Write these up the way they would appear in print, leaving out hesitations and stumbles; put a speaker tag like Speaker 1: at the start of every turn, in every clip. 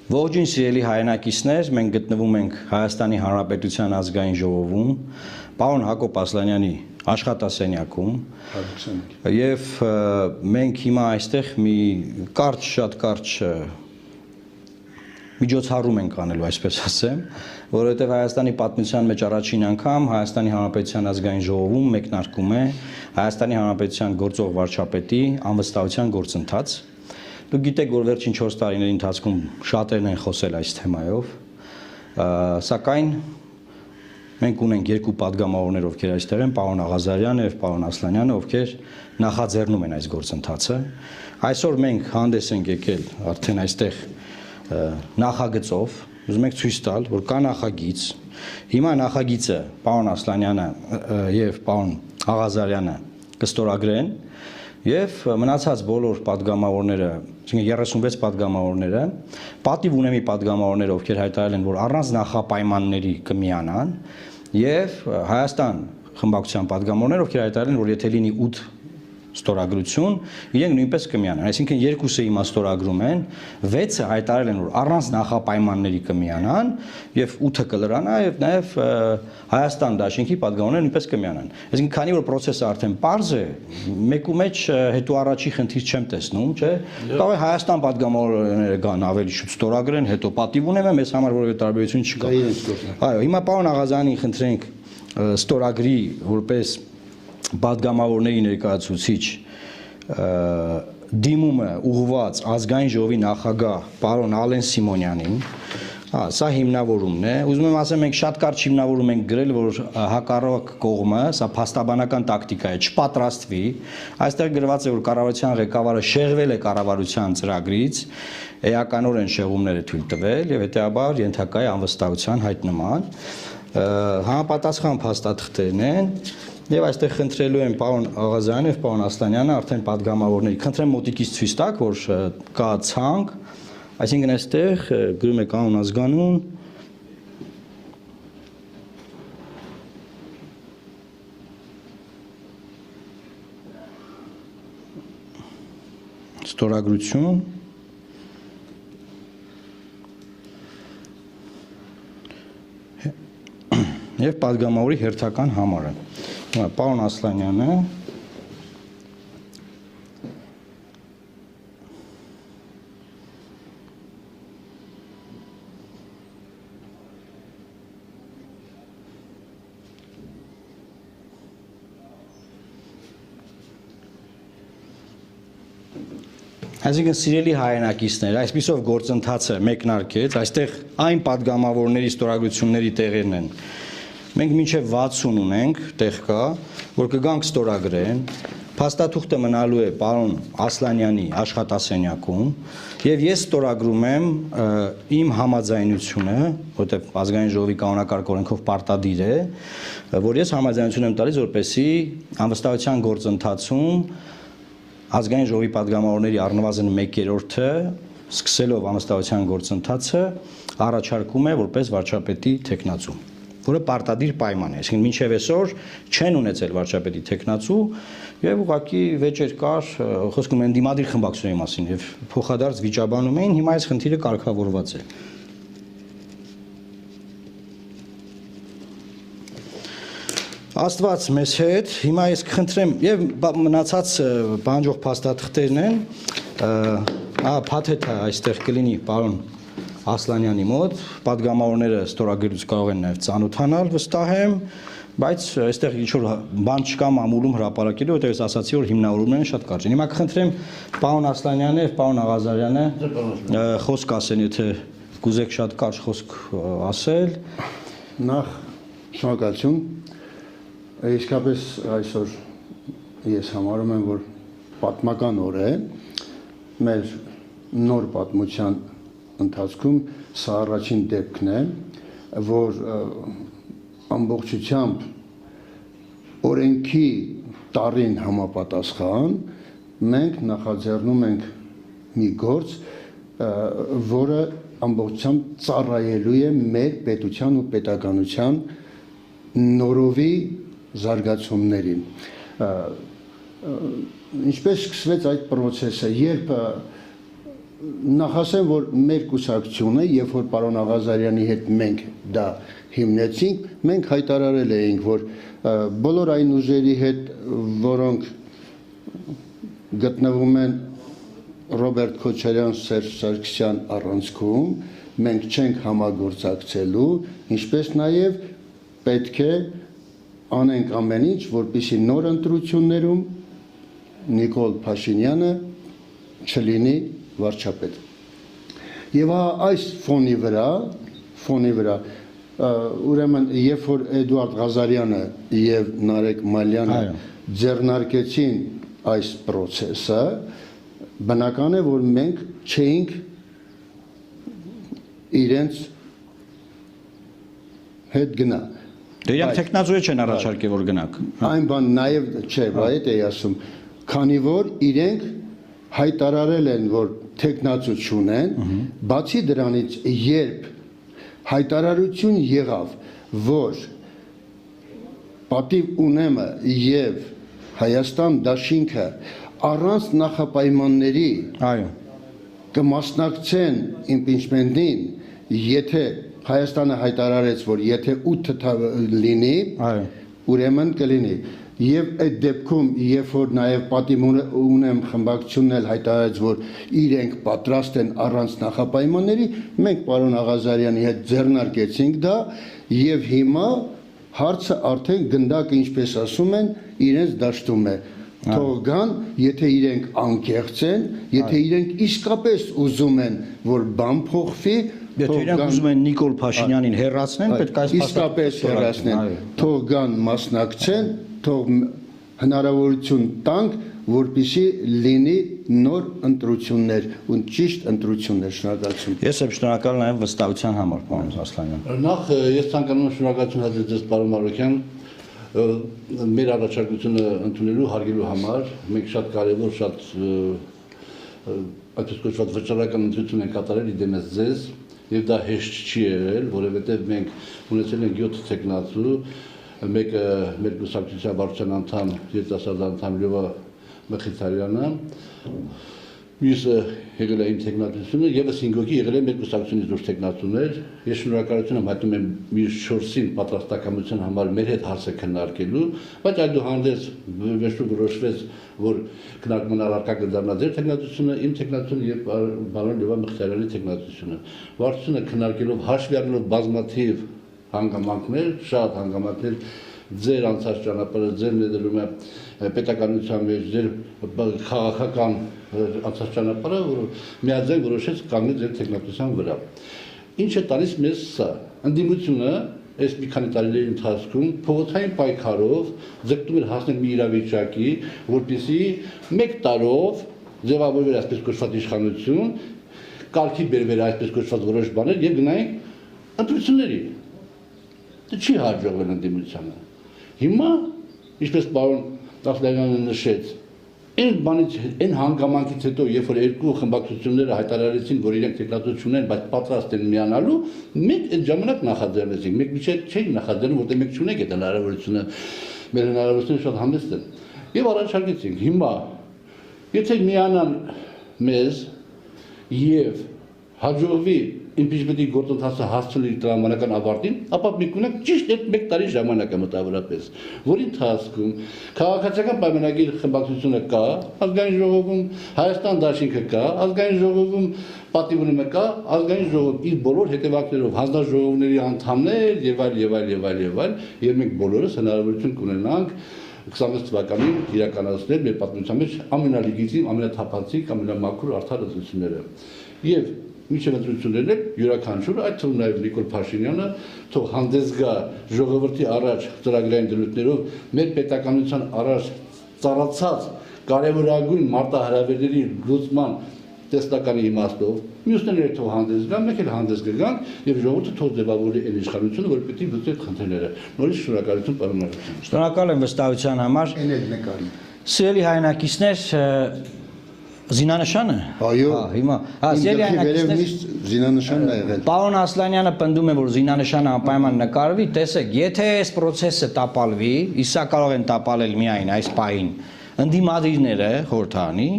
Speaker 1: Ողջույն սիրելի հայրենակիցներ, մենք գտնվում ենք Հայաստանի Հանրապետության ազգային ժողովում, պարոն Հակոբ Ասլանյանի աշխատասենյակում, եւ մենք հիմա այստեղ մի շատ կարճ միջոցառում ենք անելու, այսպես ասեմ, որովհետեւ Հայաստանի պատմության մեջ առաջին անգամ Հայաստանի Հանրապետության ազգային ժողովում մեկնարկում է Հայաստանի Հանրապետության գործող վարչապետի անվստահության գործընթաց։ Դուք գիտեք, որ վերջին 4 տարիների ընթացքում շատերն են խոսել այս թեմայով, սակայն մենք ունենք երկու падգամավորներ, ովքեր այստեղ են, պարոն Աղազարյանը եւ պարոն Ասլանյանը, ովքեր նախաձեռնում են այս գործընթացը։ Այսօր մենք հանդես ենք եկել արդեն այստեղ նախագծով, ուզում ենք ցույց տալ, որ կա նախագիծ։ Հիմա նախագիծը պարոն Ասլանյանը եւ պարոն Աղազարյանը կստորագրեն եւ մնացած բոլոր падգամավորները, այսինքն 36 падգամավորները, պատիվ ունեմի падգամավորները, ովքեր հայտարարել են, որ առանց նախապայմանների կմիանան, եւ Հայաստան խմբակցության падգամավորները, ովքեր հայտարարել են, որ եթե լինի 8 ստորագրություն, իրենք նույնպես կմիանան, այսինքն երկուսը հիմա ստորագրում են, 6-ը հայտարարել են, որ առանց նախապայմանների կմիանան եւ 8-ը կլրանա եւ նաեւ Հայաստան դաշինքի падգամավորները նույնպես կմիանան։ Այսինքն քանի որ process-ը արդեն པարզ է, մեկու մեջ հետո առաջի խնդիր չեմ տեսնում, չէ՞։ Կարող է Հայաստան падգամավորները գան ավելի շուտ ստորագրեն, հետո պատիվ ունեմ, մեզ համար որևէ տարբերություն չկա։ Այո, հիմա պարոն Աղազյանին խնդրենք ստորագրի որպես падգամավորների ներկայացուցիչ դիմումը ուղղված ազգային ժողովի նախագահ պարոն Ալեն Սիմոնյանին, սա հիմնավորումն է, ուզում եմ ասեմ, մենք շատ կարճ հիմնավորում ենք գրել, որ հակառակ կողմը, սա փաստաբանական տակտիկա է, չպատրաստվի, այստեղ գրված է, որ կառավարության ղեկավարը շեղվել է կառավարության ծրագրից, էականորեն շեղումներ է թույլ տվել եւ հետեւաբար ենթակա է անվստահության հայտնման, համապատասխան փաստաթղթերն են Եվ այստեղ խնդրելու եմ պարոն Աղազարյանը եւ պարոն Ասլանյանը արդեն падգամավորների, խնդրեմ մոտիկից ցույց տաք, որ կա ցանկ, այսինքն այստեղ գրում է կանոն ազգանուն, ստորագրություն եւ падգամավորի հերթական համարը։ Պարոն Ասլանյանը Այսինքն սիրելի հայրենակիցներ, այսպիսով գործընթացը մեկնարկեց, այստեղ այն падգամավորների ստորագրությունների տեղերն են Մենք մինչև 60 ունենք, տեղ կա, որ կգանք ստորագրեն, փաստաթուղթը մնալու է պարոն Ասլանյանի աշխատասենյակում, եւ ես ստորագրում եմ իմ համաձայնությունը, որտեղ ազգային ժողովի կանոնակարգ օրենքով պարտադիր է, որ ես համաձայնություն եմ տալիս, որպեսզի անվստահության գործընթացում ազգային ժողովի падգամավորների առնվազն 1/3-ը, սկսելով անվստահության գործընթացը, առաջարկում է որպես վարչապետի թեկնածու որը պարտադիր պայման է, այսինքն մինչև այսօր չեն ունեցել վարչապետի թեկնածու եւ ուղղակի վեճեր կար, խոսքում են դիմադիր խմբակցությունների մասին եւ փոխադարձ վիճաբանում էին, հիմա այս խնդիրը կարգավորված է։ Աստված մեզ հետ, հիմա ես կխնդրեմ եւ մնացած բանջող փաստաթղթերն են, փաթեթը այստեղ կլինի պարոն Ասլանյանի մոտ, падգամավորները ստորագրելուց կարող են նաև ծանոթանալ, վստահ եմ, բայց այստեղ ինչ-որ բան չկա մամուլում հրապարակելու, որտեղ ես ասացի, որ հիմնավորումներն շատ կարճ են։ Հիմա կխնդրեմ պարոն Ասլանյանը եւ պարոն Աղազարյանը խոսք ասեն, եթե կուզեք շատ կարճ խոսք ասել։
Speaker 2: Նախ շնորհակալություն։ Իսկապես այսօր ես համարում եմ, որ պատմական օր է մեր նոր պատմության ընթացքում սա առաջին դեպքն է, որ ամբողջությամբ օրենքի տարին համապատասխան մենք նախաձեռնում ենք մի գործ, որը ամբողջությամբ ծառայելու է մեր պետության ու պետականության նորովի զարգացումներին։ Ինչպես սկսվեց այդ process-ը, երբ նախ ասեմ, որ մեր կուսակցությունը, երբ որ պարոն Աղազարյանի հետ մենք դա հիմնեցինք, մենք հայտարարել էինք, որ բոլոր այն ուժերի հետ, որոնք գտնվում են Ռոբերտ Քոչարյան, Սերժ Սարգսյան առանցքում, մենք չենք համագործակցելու, ինչպես նաև պետք է անենք ամեն ինչ, որպեսզի նոր ընտրություններում Նիկոլ Փաշինյանը չլինի վարչապետ։ Եվ այս ֆոնի վրա ուրեմն երբ որ Էդուարդ Ղազարյանը եւ Նարեկ Մալյանը ձեռնարկեցին այս process-ը, բնական է, որ մենք չէինք իրենց հետ գնա։
Speaker 1: Դե իրանք տեխնազոյ չեն առաջարկել, որ գնաք։
Speaker 2: Այն բան նաև չէ, այդ էի ասում, քանի որ իրենք հայտարարել են, որ տեխնացու չունեն, բացի դրանից, երբ հայտարարություն եղավ, որ պատիվ ունեմը եւ Հայաստան դաշինքը առանց նախապայմանների կմասնակցեն իմպիչմենտին, եթե Հայաստանը հայտարարեց, որ եթե 8 լինի, ուրեմն կլինի։ Եվ այդ դեպքում, երբ որ նաև պատիվ ունեմ խմբակցությունն էլ հայտարարեց, որ իրենք պատրաստ են առանց նախապայմանների, մենք պարոն Աղազարյանի հետ ձեռնարկեցինք դա եւ հիմա հարցը արդեն գնդակը, ինչպես ասում են, իրենց դաշտում է։ Թող գան, եթե իրենք անկեղծ են, եթե իրենք իսկապես ուզում են, որ բան փոխվի,
Speaker 1: եթե իրենք ուզում են Նիկոլ Փաշինյանին հեռացնեն, պետք է
Speaker 2: իսկապես հեռացնեն, թող գան մասնակցեն, թող հնարավորություն տանք, որպեսզի լինի նոր ընտրություններ ու ճիշտ ընտրություններ։ Շնորհակալություն։
Speaker 1: Ես եմ շնորհակալ նաև վստահության համար, պարոն Ասլանյան։
Speaker 3: Նախ ես ցանկանում եմ շնորհակալություն հատել պարոն Մարոկյան մեր առաջարկությունը ընդունելու հարգելու համար։ Մենք շատ կարևոր, շատ այդպես կոչված վճռական ընտրություն ենք կատարել իդեմս ձեզ, եւ դա հեշտ չի եղել, որովհետեւ մենք ունեցել ենք 7 տեխնացու, մեկը մեր կուսակցության վարչության անդամ, երիտասարդ անդամ Լյուբա Մխիթարյանը, մյուսը եղել է իմ տեխնացությունը, եւս 5 հոգի եղել է մեր կուսակցությունից դուրս տեխնացուներ։ Ես շնորհակալություն եմ հայտնում եմ մյուս 4-ին պատրաստակամության համար մեր հետ հարցը քննարկելու, բայց այդուհանդերձ վերջում որոշվեց, որ քննարկման առարկա կդառնա ձեր տեխնացությունը, իմ տեխնացությունը եւ պարոն Լյուբա Մխիթարյանի տեխնացությունը։ Վարչությունը քննարկելով հաշվի առնելով բազմաթիվ հանգամանքներ, շատ հանգամանքներ, ձեր անցած ճանապարհը, ձեր ներդրումը պետականության մեջ, ձեր քաղաքական անցած ճանապարհը, որ միաձայն որոշեց կանգնել ձեր տեխնատության վրա։ Ինչ է տալիս մեզ սա։ Ընդդիմությունը այս մի քանի տարիների ընթացքում փողոցային պայքարով ձգտում էր հասնել մի իրավիճակի, որպեսզի 1 տարով ձևավորվեր այսպես կոչված իշխանություն, կարգի բերվեր այսպես կոչված որոշ բաներ եւ գնային ընտրությունների։ Դա չի հաջողվել ընդդիմությանը։ Հիմա, ինչպես պարոն Ասլանյանը նշեց, այն հանգամանքից հետո, երբ որ երկու խմբակցությունները հայտարարեցին, որ իրենք տեխնատություն չունեն, բայց պատրաստ են միանալու, մենք այդ ժամանակ նախաձեռնեցինք։ Մենք միջև չէինք նախաձեռնում, որտեղ մենք չունենք այդ հնարավորությունը, մեր հնարավորությունները շատ համեստ են։ Եվ առաջարկեցինք, հիմա, եթե միանան մեզ եւ հաջողվի impeachment-ի գործընթացը հասցնել իր տրամաբանական ավարտին, ապա մենք ունենք ճիշտ այդ 1 տարի ժամանակը մոտավորապես, որի ընթացքում քաղաքացիական պայմանագիր խմբակցությունը կա, ազգային ժողովում Հայաստան դաշինքը կա, ազգային ժողովում պատիվ ունեմը կա, ազգային ժողով իր բոլոր հետևակներով հանձնաժողովների անդամներ եւ այլ, եւ մենք բոլորս հնարավորություն կունենանք 26 թվականին իրականացնել մեր պատմության մեջ ամենալիգիտիմ, ամենաթափանցիկ, ամենամաքուր արդար ընտրությունները։ Եվ միջև ընտրություններն էլ յուրաքանչյուրը, այդ թվում նաև Նիկոլ Փաշինյանը, թող հանդես գա ժողովրդի առաջ ծրագրային դրույթներով մեր պետականության առաջ ծառացած կարևորագույն մարտահրավերների լուծման տեսլականի իմաստով, մյուսները թող հանդես գան, մենք էլ հանդես կգանք եւ ժողովուրդը թող ձևավորի այն իշխանությունը, որ պետք է լուծի այդ խնդիրները։ Նորից շնորհակալություն պարոն Մարոկյան։
Speaker 1: Շնորհակալ եմ վստահության համար։
Speaker 2: Այն էլ նկարի։
Speaker 1: Սիրելի հայրենակիցներ, զինանշանը։
Speaker 2: Այո։
Speaker 1: Հիմա, սիրելի հայրենակիցներ,
Speaker 2: զինանշանն է եղել։
Speaker 1: Պարոն Ասլանյանը պնդում է, որ զինանշանը անպայման նկարվի, տեսեք, եթե այս process-ը տապալվի, իսա կարող են տապալել միայն այս պահին ընդդիմադիրները խորհրդանի,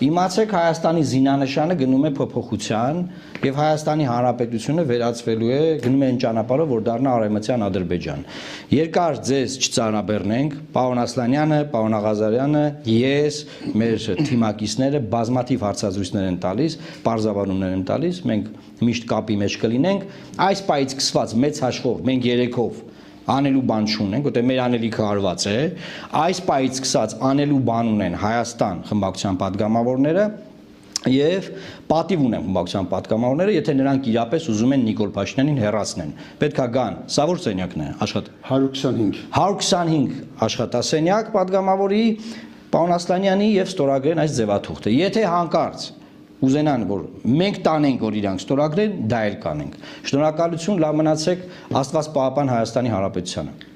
Speaker 1: իմացեք Հայաստանի զինանշանը գնում է փոփոխության եւ Հայաստանի Հանրապետությունը վերածվելու է գնում է այն ճանապարհով, որ դառնա Արևմտյան Ադրբեջան։ Երկար ձեզ չծանրաբեռնենք, պարոն Ասլանյանը, պարոն Աղազարյանը, ես, մեր թիմակիցները բազմաթիվ հարցազրույցներ են տալիս, պարզաբանումներ են տալիս, մենք միշտ կապի մեջ կլինենք, այս պայից սկսված մեծ հաշվով մենք երեքով անելու բան չունենք, որտեղ մեր անելիքը հարված է, այս պայից սկսած անելու բան ունեն Հայաստան խմբակցության падգամավորները եւ պատիվ ունեն խմբակցության падգամավորները, եթե նրանք իրապես ուզում են Նիկոլ Փաշինյանին հեռացնեն։ Պետքա գան, սա որ սենյակն է, աշխատ 125 աշխատասենյակ падգամավորի պարոն Ասլանյանի եւ ստորագրեն այս ձևաթուղթը։ Եթե հանկարծ ուզենան, որ մենք տանենք, որ իրանք ստորագրեն, դա էլ կանենք։ Շնորհակալություն, լավ մնացեք, Աստված պահապան Հայաստանի Հանրապետությանը։